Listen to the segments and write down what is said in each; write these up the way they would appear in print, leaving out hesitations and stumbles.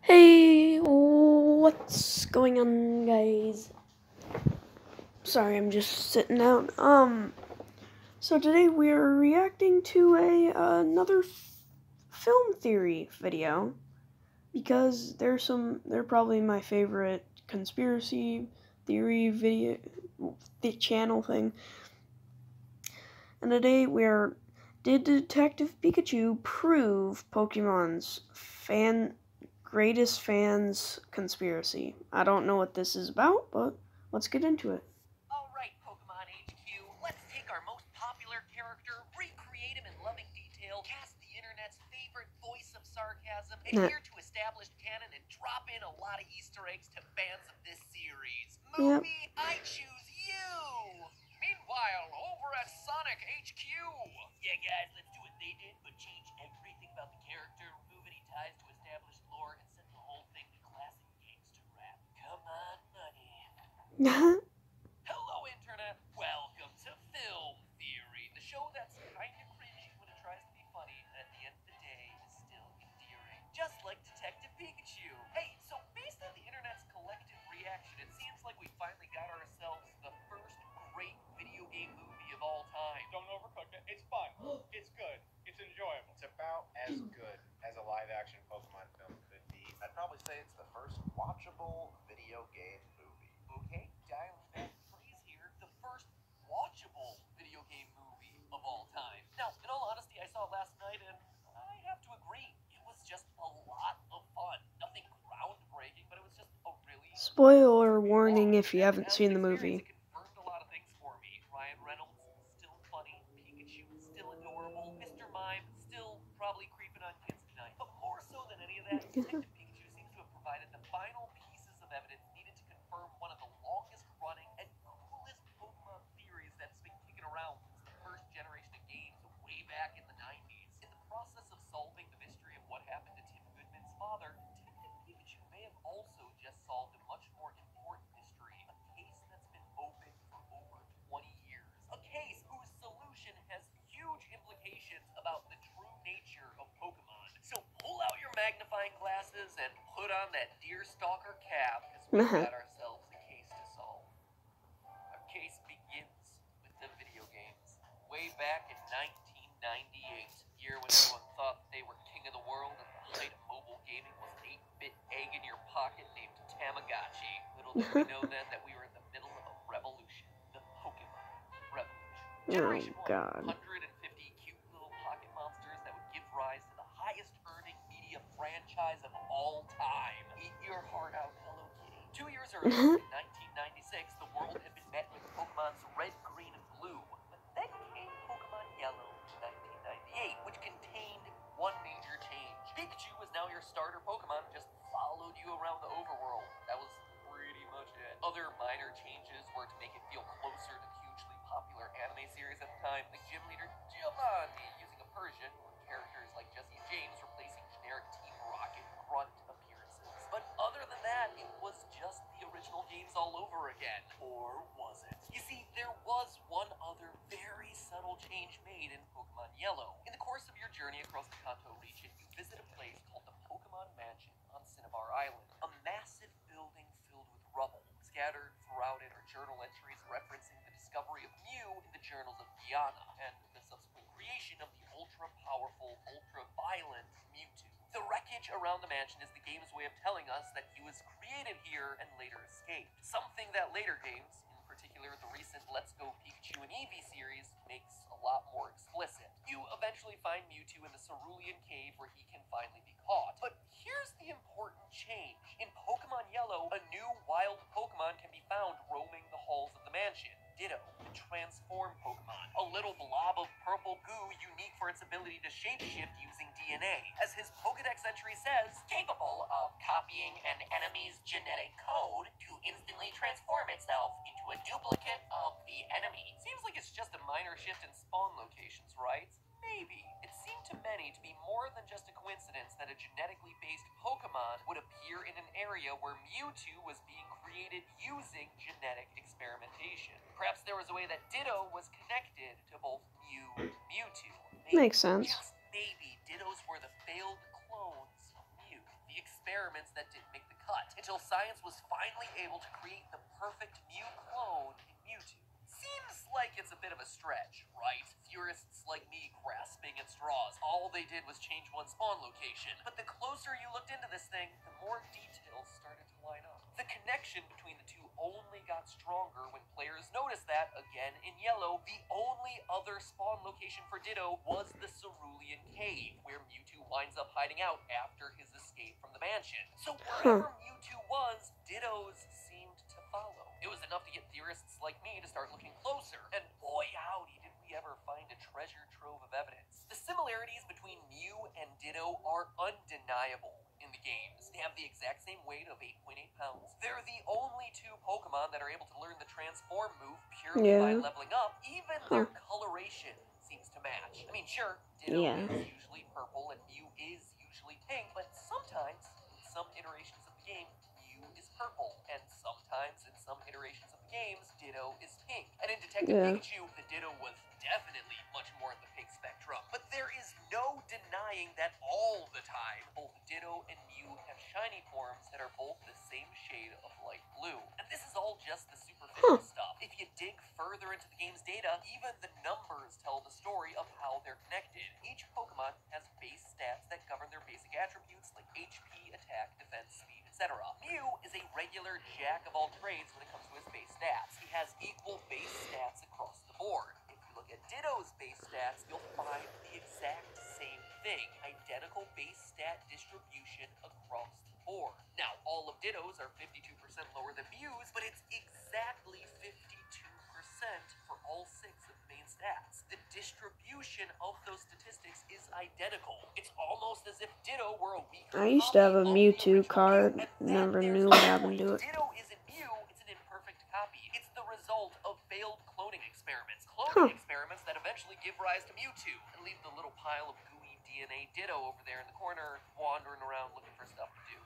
Hey, what's going on, guys? Sorry, I'm just sitting down. So today we're reacting to another film theory video because they're probably my favorite conspiracy theory video, the channel thing. And today did Detective Pikachu prove Pokemon's greatest fans conspiracy? I don't know what this is about, but let's get into it. Alright, Pokemon HQ, let's take our most popular character, recreate him in loving detail, cast the internet's favorite voice of sarcasm, adhere to established canon, and drop in a lot of Easter eggs to fans of this series. Yep. Movie, I choose you! Meanwhile, over at Sonic HQ! Yeah, guys, let's do what they did, but change everything about the character, remove any ties to established lore, and send the whole thing to classic gangster rap. Come on, money. Hello, Internet! Welcome to Film Theory, the show that's kinda cringy when it tries to be funny, and at the end of the day is still endearing. Just like Detective Pikachu. Hey, so based on the Internet's collective reaction, it seems like we finally got ourselves the first great video game movie of all time. Don't overcook it. It's fun. It's good. It's enjoyable. It's about as good as a live-action Pokemon film could be. I'd probably say it's the first watchable video game movie. Okay, dialing back phrase here. The first watchable video game movie of all time. Now, in all honesty, I saw it last night, and I have to agree, it was just a lot of fun. Nothing groundbreaking, but it was just a really... Spoiler warning if you haven't seen the movie. It confirmed a lot of things for me. Ryan Reynolds, still funny. Pikachu, still adorable. Mr. Mime, still probably creeping on kids tonight. But more so than any of that, Detective Pikachu seems to have provided the final pieces of evidence needed to confirm one of the longest running and coolest Pokemon theories that's been kicking around since the first generation of games way back in the 90s. In the process of solving the mystery of what happened to Tim Goodman's father, Detective Pikachu may have also just solved a much more important mystery, a case that's been open for over 20 years. A case whose solution has huge implications about the true nature of Pokemon. So pull out your magnifying glasses and put on that deerstalker cap, because we've got ourselves a case to solve. Our case begins with the video games. Way back in 1998, year when everyone thought they were king of the world and the height of mobile gaming was an 8-bit egg in your pocket named Tamagotchi. Little did we know then that we were in the middle of a revolution. The Pokemon Revolution. Generation 1. God. 150 cute little pocket monsters that would give rise to the highest earning media franchise of all time. Eat your heart out, Hello Kitty. 2 years earlier, in 1996, the world had been met with Pokemon's Red, Green, and Blue. But then came Pokemon Yellow in 1998, which contained one major change. Pikachu was now your starter Pokemon, just followed you around the overworld. That was pretty much it. Other minor changes were to make it feel closer to the hugely popular anime series at the time, like Gym Leader Giovanni using a Persian, or characters like Jesse James replacing generic Team Rocket grunt appearances. But other than that, it was just the original games all over again. Or was it? You see, there was one other very subtle change made in Pokemon Yellow. In the course of your journey across the Kanto region, you visit a place called the Pokemon Mansion on Cinnabar Island. A massive building filled with rubble. Scattered throughout it are journal entries referencing the discovery of Mew in the journals of Diana, and the subsequent creation of the ultra-powerful, ultra-violent Mewtwo. The wreckage around the mansion is the game's way of telling us that he was created here and later escaped. Something that later games, in particular the recent Let's Go Pikachu and Eevee series, makes a lot more explicit. You eventually find Mewtwo in the Cerulean Cave where he can finally be caught. But here's the important change. In Pokemon Yellow, a new wild Pokemon can be found roaming the halls of the mansion. Ditto, the transformed Pokemon. A little blob of purple goo unique for its ability to shapeshift using DNA. As his Pokedex entry says, capable of copying an enemy's genetic code to instantly transform itself into a duplicate of the enemy. Seems like it's just a minor shift in spawn locations, right? Maybe. It seemed to many to be more than just a coincidence that a genetically based Pokemon would appear in an area where Mewtwo was being created using genetic experimentation. Perhaps there was a way that Ditto was connected to both Mew and Mewtwo. Maybe, Makes sense. just maybe Dittos were the failed experiments that didn't make the cut, until science was finally able to create the perfect Mew clone in Mewtwo. Seems like it's a bit of a stretch, right? Theorists like me grasping at straws. All they did was change one spawn location. But the closer you looked into this thing, the more details started to line up. The connection between the two only got stronger when players noticed that, again in yellow, the only other spawn location for Ditto was the Cerulean Cave, where Mewtwo winds up hiding out after his escape from the mansion. So wherever Mewtwo was, Dittos seemed to follow. It was enough to get theorists like me to start looking closer, and boy howdy did we ever find a treasure trove of evidence. The similarities between Mew and Ditto are undeniable in the games. They have the exact same weight of 8.8 pounds. They're the only two Pokemon that are able to learn the Transform move purely by leveling up. Even their coloration seems to match. I mean, sure, Ditto is usually purple and Mew is usually pink, but sometimes, in some iterations of the game, Mew is purple, and sometimes in some iterations of the games, Ditto is pink. And in Detective Pikachu, the Ditto was definitely much more in the pink spectrum. But there is no denying that all the time, both Ditto and Mew have shiny forms that are both the same shade of light blue. And this is all just the superficial stuff. If you dig further into the game's data, even the numbers tell the story of how they're connected. Each Pokemon has base stats that govern their basic attributes like HP, attack, defense, speed, etc. Mew is a regular jack of all trades when it comes to his base stats. He has equal base stats across the board. If you look at Ditto's base stats, you'll find the exact same thing. Identical base stat distribution across the board. Now, all of Ditto's are 52% lower than Mew's, but it's exactly 52% for all 6 of the main stats. The distribution of those statistics is identical. It's almost as if Ditto were a weaker I used to have a Mewtwo card. Never knew what happened to it. Ditto isn't Mew, it's an imperfect copy. It's the result of failed cloning experiments. Cloning experiments that eventually give rise to Mewtwo and leave the little pile of gooey DNA Ditto over there in the corner, wandering around looking for stuff to do.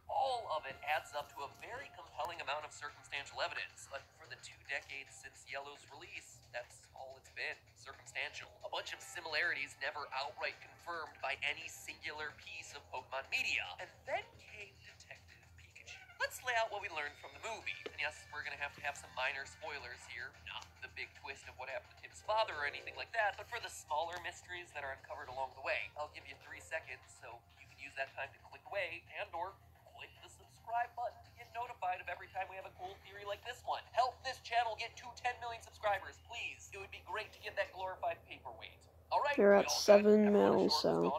All of it adds up to a very compelling amount of circumstantial evidence, but for the 2 decades since Yellow's release, that's all it's been, circumstantial. A bunch of similarities never outright confirmed by any singular piece of Pokemon media. And then came Detective Pikachu. Let's lay out what we learned from the movie. And yes, we're gonna have to have some minor spoilers here. Not the big twist of what happened to Tim's father or anything like that, but for the smaller mysteries that are uncovered along the way. I'll give you 3 seconds, so you can use that time to click away and or click the subscribe button to get notified of every time we have a cool theory like this one. Help this channel get to 10 million subscribers, please. It would be great to get that glorified paperweight. All right, You're at 7 mil, so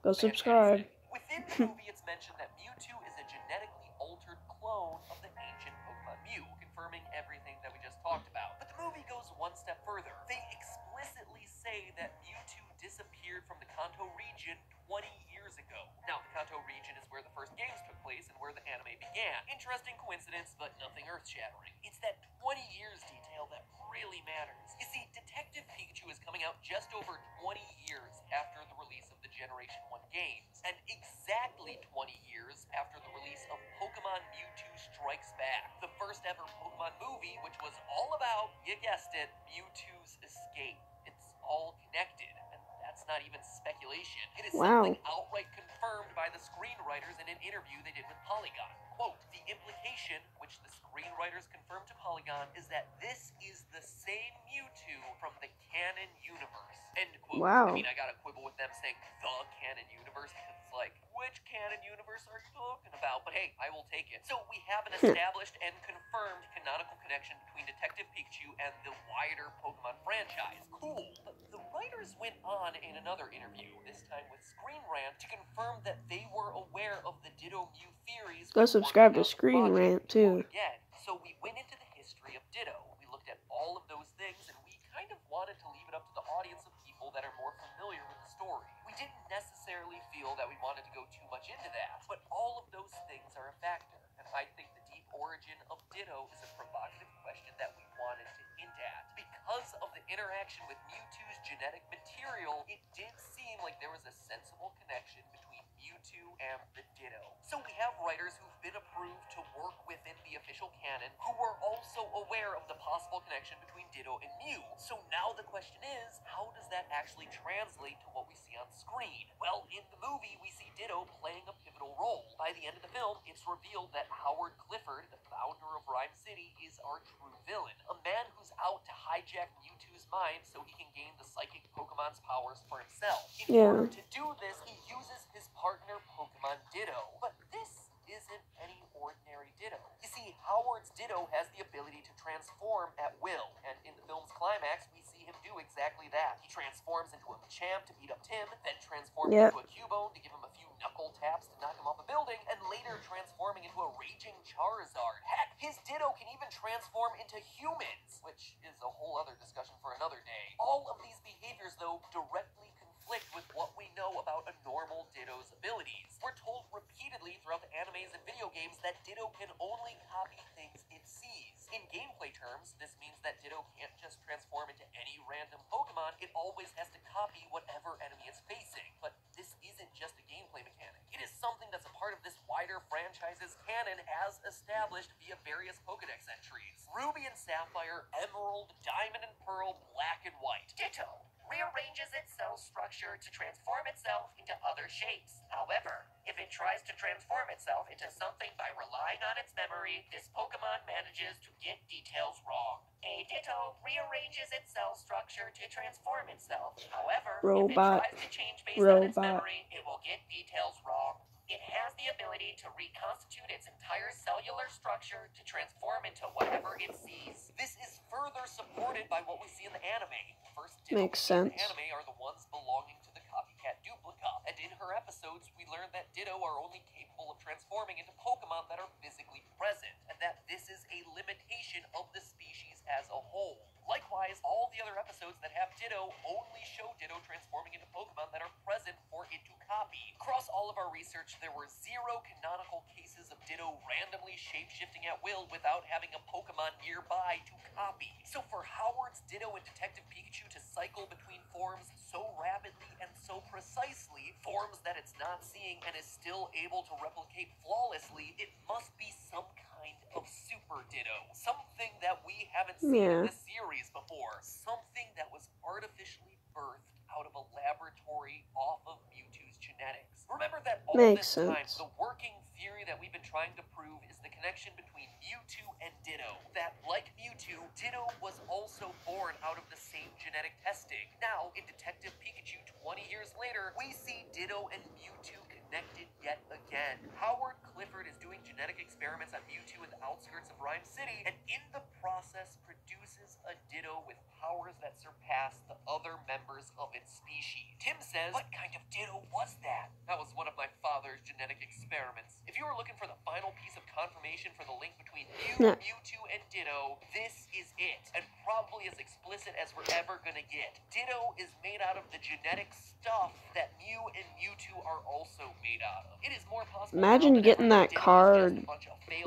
go subscribe. Within the movie, it's mentioned that Mewtwo is a genetically altered clone of the ancient Pokemon Mew, confirming everything that we just talked about. But the movie goes one step further. They explicitly say that Mewtwo disappeared from the Kanto region 20 years ago. Now, the Kanto region is where the first games took place and where the anime began. Interesting coincidence, but nothing earth-shattering. It's that 20 years detail that really matters. You see, Detective Pikachu is coming out just over 20 years after the release of the Generation 1 games, and exactly 20 years after the release of Pokemon Mewtwo Strikes Back, the first ever Pokemon movie, which was all about, you guessed it, Mewtwo's escape. It's all connected, and that's not even speculation. It is something outright confirmed by the screenwriters in an interview they did with Polygon. Quote, the implication, which the screenwriters confirmed to Polygon, is that this is the same Mewtwo from the canon universe. End quote. I mean, I gotta quibble with them saying the canon universe, because it's like, which canon universe are you talking about? But hey, I will take it. So we have an established and confirmed canonical connection between Detective Pikachu and the wider Pokemon franchise. Cool. But the writers went on in another interview, this time with Screen Rant, to confirm that they were aware of the Ditto Mew theories. Go subscribe to Screen Rant too. Again. So we went into the history of Ditto. We looked at all of those things, and we kind of wanted to leave it up to the audience of people that are more familiar with the story. We didn't necessarily feel that we wanted to go too much into that, but all of those things are a factor, and I think the deep origin of Ditto is a provocative question that we wanted to hint at. Because of the interaction with Mewtwo's genetic material, it did seem like there was a sensible connection between Mewtwo and the Ditto. So we have writers who've been approved to work within the official canon who were also aware of the possible connection between Ditto and Mew. So now the question is, how does that actually translate to what we see on screen? Well, in the movie, we see Ditto playing a pivotal role. By By the end of the film, it's revealed that Howard Clifford, the founder of Rhyme City, is our true villain. A man who's out to hijack Mewtwo's mind so he can gain the psychic Pokemon's powers for himself. In order to do this, he uses his partner Pokemon Ditto. But this isn't any ordinary Ditto. You see, Howard's Ditto has the ability to transform at will, and in the film's climax, we see him do exactly that. He transforms into a Machamp to beat up Tim, then transforms into a Cubone to give him a few knuckle taps to knock him off a building, and later transforming into a raging Charizard. Heck, his Ditto can even transform into humans, which is a whole other discussion for another day. All of these behaviors, though, directly conflict with what we know about a normal Ditto's abilities. We're told repeatedly throughout the animes and video games that Ditto can only copy things it sees. In gameplay terms, this means that Ditto can't just transform into any random Pokemon, it always has to copy whatever enemy it's facing. But this isn't just a gameplay mechanic. It is something that's a part of this wider franchise's canon as established via various Pokedex entries. Ruby and Sapphire, Emerald, Diamond and Pearl, Black and White. Ditto rearranges its cell structure to transform itself into other shapes. However, if it tries to transform itself into something by relying on its memory, this Pokemon manages to get details wrong. A Ditto rearranges its cell structure to transform itself. However, if it tries to change based on its memory, it will get details wrong. It has the ability to reconstitute its entire cellular structure to transform into whatever it sees. This is further supported by what we see in the anime. First Ditto in the anime are the ones belonging to the copycat Duplica, and in her episodes we learn that Ditto are only capable of transforming into Pokemon that are physically present, and that this is a limitation of the species as a whole. Likewise, all the other episodes that have Ditto only show Ditto transforming into Pokemon that are present for it to copy. Across all of our research, there were 0 canonical cases of Ditto randomly shape-shifting at will without having a Pokemon nearby to copy. So for Howard's Ditto and Detective Pikachu to cycle between forms so rapidly and so precisely, forms that it's not seeing and is still able to replicate flawlessly, it must be some kind of Super Ditto. Something that we haven't seen in this series before. Something that was artificially birthed out of a laboratory off of Mewtwo's genetics. Remember that all this time, the working theory that we've been trying to prove is the connection between Mewtwo and Ditto. That, like Mewtwo, Ditto was also born out of the same genetic testing. Now, in Detective Pikachu 20 years later, we see Ditto and Mewtwo connected yet again. Howard Clifford is doing genetic experiments on Mewtwo in the outskirts of Rhyme City, and in the process produces a Ditto with powers that surpass the other members of its species. Tim says, "What kind of Ditto was that?" That was one of my father's genetic experiments. If you were looking for the final piece of confirmation for the link between Mewtwo and Ditto, this is it, and probably as explicit as we're ever gonna get. Ditto is made out of the genetic stuff that Mew and Mewtwo are also made out of. It is more possible. Imagine getting that card,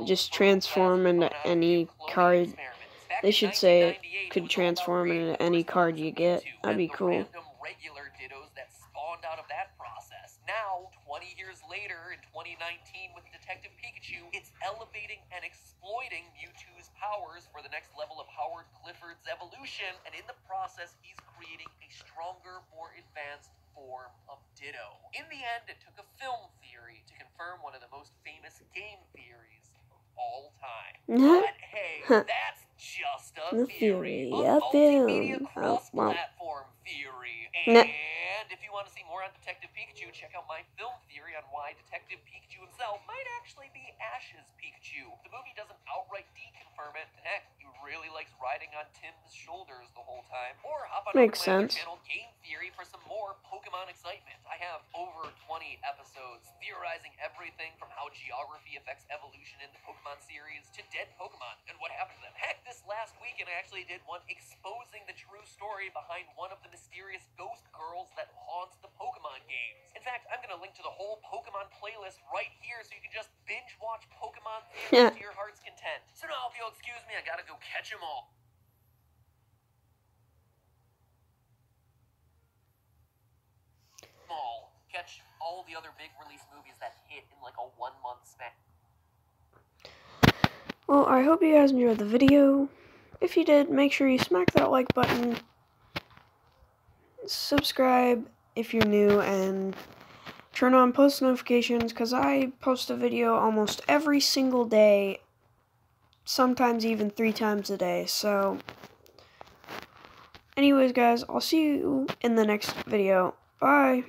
just transform into any card. They should say it could transform into any card you get. That'd be cool. Regular Dittos that spawned out of that process. Now, 20 years later, in 2019, with Detective Pikachu, it's elevating and exploiting Mewtwo's powers for the next level of Howard Clifford's evolution, and in the process, he's creating a stronger, more advanced form of Ditto. In the end, it took a film theory to confirm one of the most famous game theories of all time. But hey, that's just a theory. A multimedia cross-platform theory. And if you want to see more on Detective Pikachu, check out my film theory on why Detective Pikachu himself might actually be Ash's Pikachu. The movie doesn't outright deconfirm it, and heck, he really likes riding on Tim's shoulders the whole time. Or hop on over to my other channel, Game Theory, for some more Pokemon excitement. I have over 20 episodes theorizing everything from how geography affects evolution in the Pokemon series to dead Pokemon and what happened to them. Heck, this last weekend I actually did one exposing the true story behind one of the mysterious ghost girls that haunts the Pokemon games. In fact, I'm going to link to the whole Pokemon playlist right here so you can just binge watch Pokemon theories to your heart's content. So now, if you'll excuse me, I gotta go catch them all. Catch all the other big release movies that hit in like a 1-month span. Well, I hope you guys enjoyed the video. If you did, make sure you smack that like button. Subscribe if you're new, and turn on post notifications because I post a video almost every single day, sometimes even 3 times a day. So, anyways, guys, I'll see you in the next video. Bye.